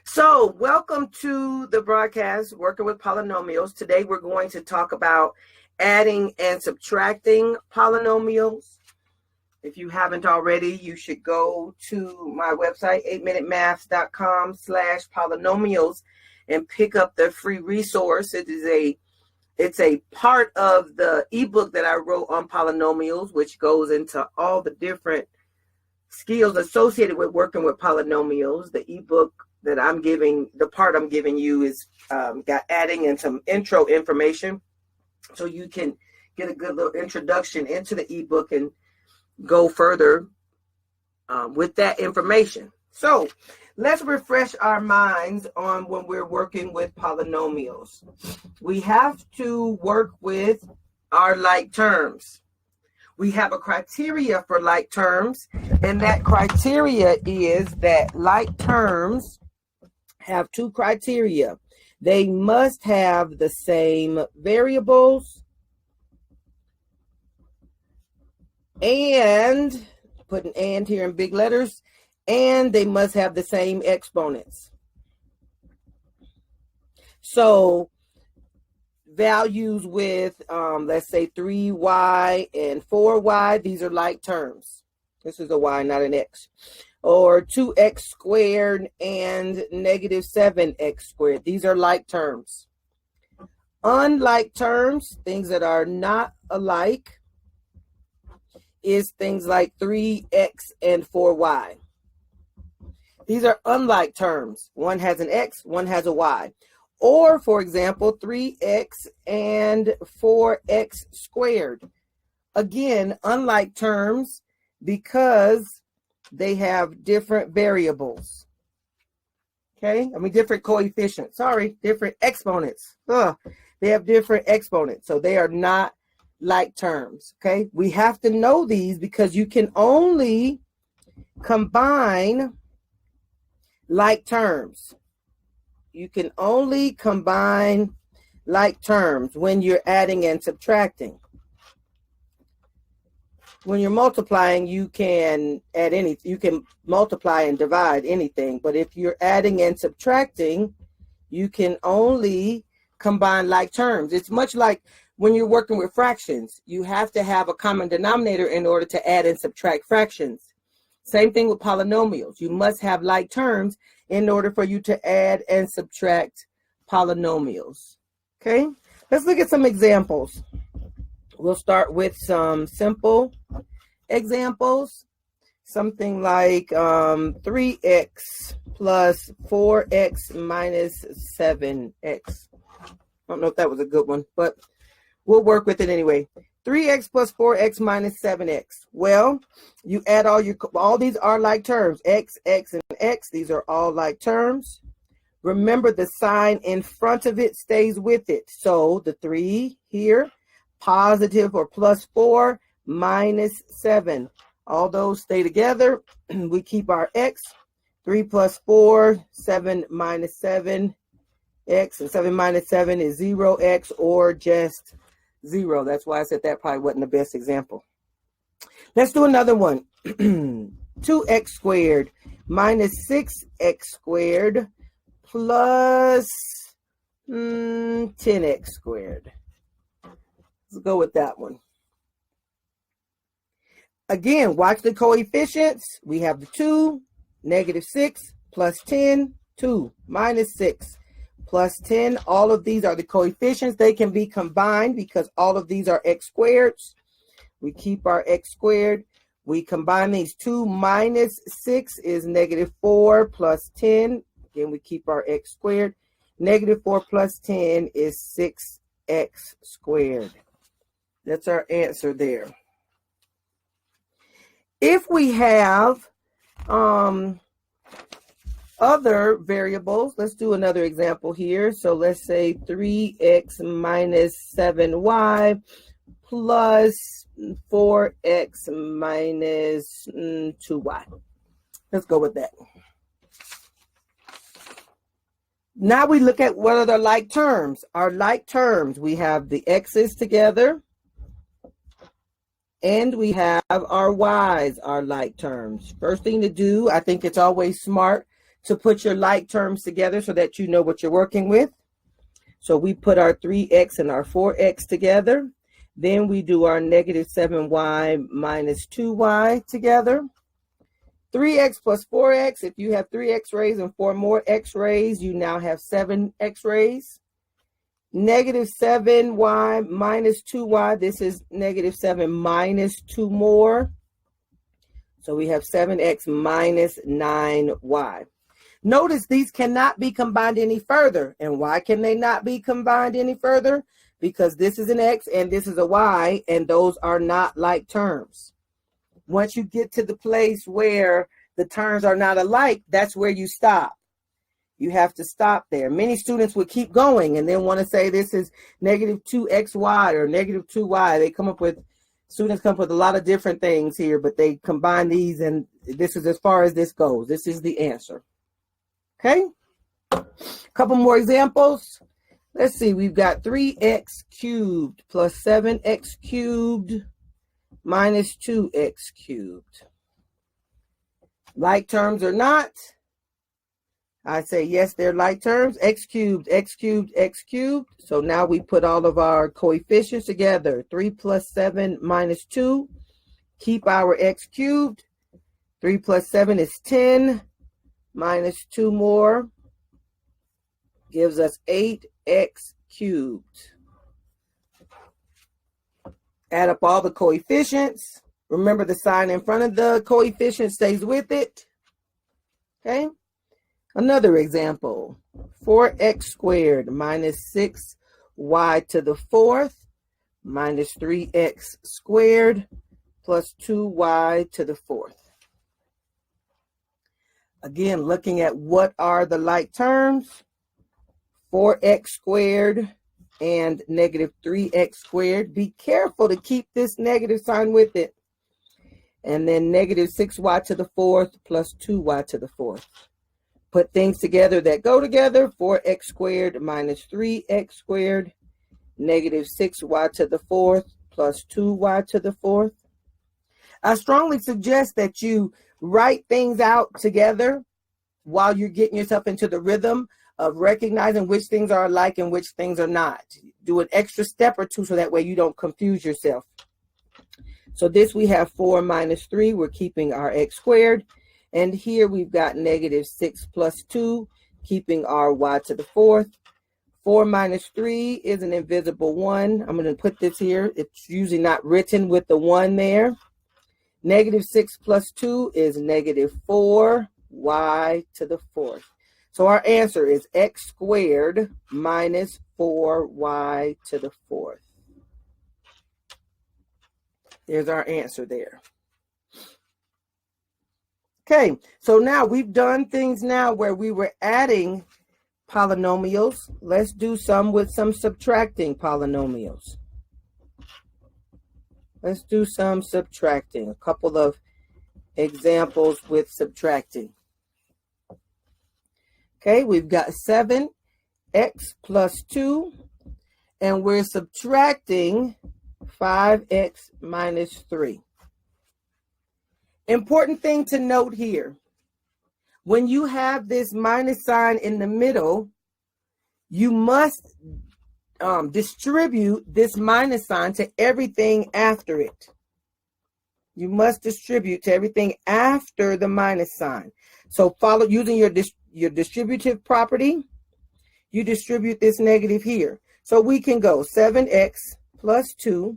So, welcome to the broadcast, Working with Polynomials. Today, we're going to talk about adding and subtracting polynomials. If you haven't already, you should go to my website, 8minutemaths.com/polynomials, and pick up the free resource. It's a part of the ebook that I wrote on polynomials, which goes into all the different skills associated with working with polynomials. The ebook that I'm giving, the part I'm giving you is got adding and some intro information, so you can get a good little introduction into the ebook and go further with that information. So let's refresh our minds on when we're working with polynomials. We have to work with our like terms. We have a criteria for like terms, and that criteria is that like terms have two criteria. They must have the same variables, and put an and here in big letters, and they must have the same exponents. So values with, let's say 3y and 4y, these are like terms. This is a y, not an x. Or 2x squared and negative 7x squared. These are like terms. Unlike terms, things that are not alike, is things like 3x and 4y. These are unlike terms. One has an x, one has a y. Or, for example, 3x and 4x squared. Again, unlike terms because they have different variables. Okay? Different coefficients. Sorry, different exponents. They have different exponents. So they are not like terms. Okay? We have to know these because you can only combine like terms. You can only combine like terms when you're adding and subtracting. When you're multiplying, you can add you can multiply and divide anything. But if you're adding and subtracting, you can only combine like terms. It's much like when you're working with fractions. You have to have a common denominator in order to add and subtract fractions. Same thing with polynomials. You must have like terms in order for you to add and subtract polynomials. Okay, let's look at some examples. We'll start with some simple examples. Something like 3x plus 4x minus 7x. I don't know if that was a good one, but we'll work with it anyway. 3x plus 4x minus 7x. Well, you add all these are like terms. X, x, and x. These are all like terms. Remember, the sign in front of it stays with it. So the 3 here, positive or plus 4 minus 7. All those stay together. We keep our x. 3 plus 4, 7 minus 7, x. And 7 minus 7 is 0x or just 0. That's why I said that probably wasn't the best example. Let's do another one. 2x squared minus 6x squared plus 10x squared. Let's go with that one. Again, watch the coefficients. We have the 2, negative 6, plus 10, 2, minus 6, plus 10. All of these are the coefficients. They can be combined because all of these are x squareds. We keep our x squared. We combine these. 2 minus 6 is negative 4 plus 10. Again, we keep our x squared. Negative 4 plus 10 is 6x squared. That's our answer there. If we have other variables, let's do another example here. So let's say 3x minus 7y plus 4x minus 2y. Let's go with that. Now we look at what are the like terms. Our like terms, we have the x's together, and we have our y's, our like terms. First thing to do, I think it's always smart to put your like terms together so that you know what you're working with. So we put our 3x and our 4x together. Then we do our negative 7y minus 2y together. 3x plus 4x, if you have 3 x-rays and 4 more x-rays, you now have 7 x-rays. Negative 7y minus 2y, this is negative 7 minus 2 more. So we have 7x minus 9y. Notice these cannot be combined any further. And why can they not be combined any further? Because this is an x and this is a y, and those are not like terms. Once you get to the place where the terms are not alike, that's where you stop. You have to stop there. Many students would keep going and then want to say this is negative 2xy or negative 2y. Students come up with a lot of different things here, but they combine these, and this is as far as this goes. This is the answer. Okay? A couple more examples. Let's see. We've got 3x cubed plus 7x cubed minus 2x cubed. Like terms or not? I say yes, they're like terms. X cubed, x cubed, x cubed. So now we put all of our coefficients together. 3 plus 7 minus 2. Keep our x cubed. 3 plus 7 is 10. Minus 2 more gives us 8x cubed. Add up all the coefficients. Remember, the sign in front of the coefficient stays with it. Okay. Another example. 4x squared minus 6y to the fourth minus 3x squared plus 2y to the fourth. Again, looking at what are the like terms. 4x squared and negative 3x squared. Be careful to keep this negative sign with it. And then negative 6y to the fourth plus 2y to the fourth. Put things together that go together. 4x squared minus 3x squared. Negative 6y to the fourth plus 2y to the fourth. I strongly suggest that you write things out together while you're getting yourself into the rhythm of recognizing which things are alike and which things are not. Do an extra step or two so that way you don't confuse yourself. So this we have 4 minus 3. We're keeping our x squared. And here we've got negative 6 plus 2, keeping our y to the fourth. 4 minus 3 is an invisible 1. I'm going to put this here. It's usually not written with the 1 there. Negative 6 plus 2 is negative 4y to the fourth. So our answer is x squared minus 4y to the fourth. There's our answer there. Okay, so now we've done things now where we were adding polynomials. Let's do some with some subtracting polynomials. Let's do some subtracting. A couple of examples with subtracting. Okay, we've got 7x plus 2, and we're subtracting 5x minus 3. Important thing to note here. When you have this minus sign in the middle, you must distribute this minus sign to everything after it. You must distribute to everything after the minus sign. So follow using your distributive property, you distribute this negative here. So we can go 7x plus 2.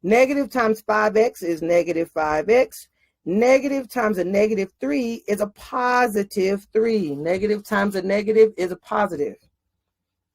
Negative times 5x is negative 5x. Negative times a negative 3 is a positive 3. Negative times a negative is a positive.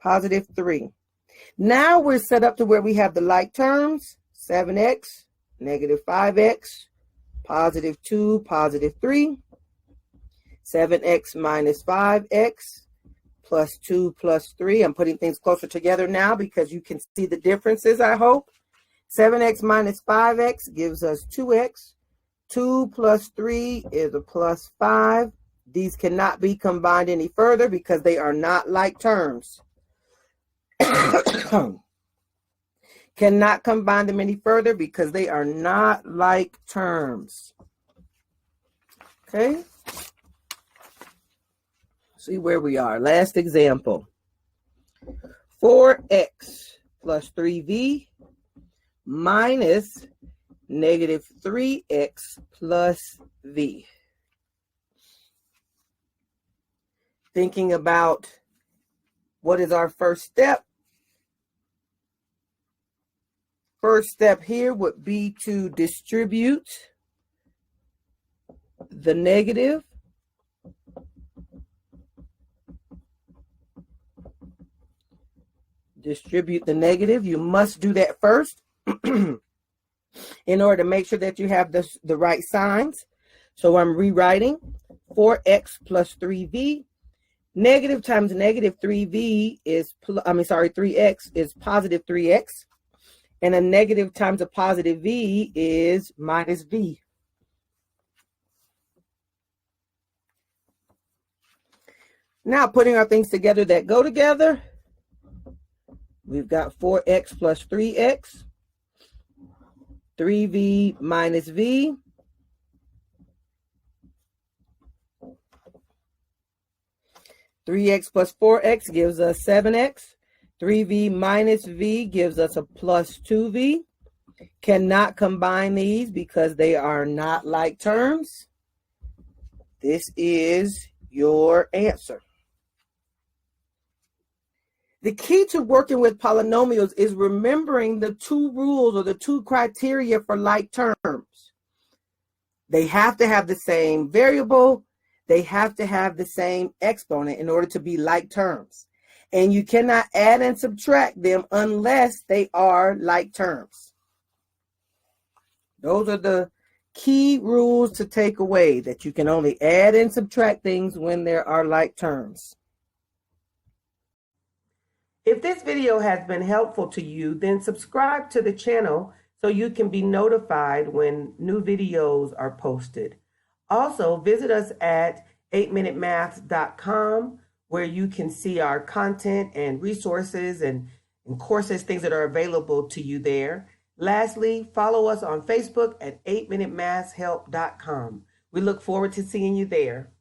Positive 3. Now we're set up to where we have the like terms. 7x, negative 5x, positive 2, positive 3. 7x minus 5x plus 2 plus 3. I'm putting things closer together now because you can see the differences, I hope. 7x minus 5x gives us 2x. 2 plus 3 is a plus 5. These cannot be combined any further because they are not like terms. Cannot combine them any further because they are not like terms. Okay. See where we are. Last example. 4x plus 3v minus negative 3x plus v. Thinking about what is our first step? First step here would be to distribute the negative. Distribute the negative. You must do that first in order to make sure that you have the right signs. So I'm rewriting 4x plus 3v. Negative times negative 3v is, 3x is positive 3x. And a negative times a positive v is minus v. Now putting our things together that go together, we've got 4x plus 3x, 3v minus v, (3x plus 4x gives us 7x. 3v minus v gives us a plus 2v. Cannot combine these because they are not like terms. This is your answer. The key to working with polynomials is remembering the two rules or the two criteria for like terms. They have to have the same variable. They have to have the same exponent in order to be like terms. And you cannot add and subtract them unless they are like terms. Those are the key rules to take away, that you can only add and subtract things when there are like terms. If this video has been helpful to you, then subscribe to the channel so you can be notified when new videos are posted. Also, visit us at 8minutemaths.com, where you can see our content and resources and courses, things that are available to you there. Lastly, follow us on Facebook at 8minutemathshelp.com. We look forward to seeing you there.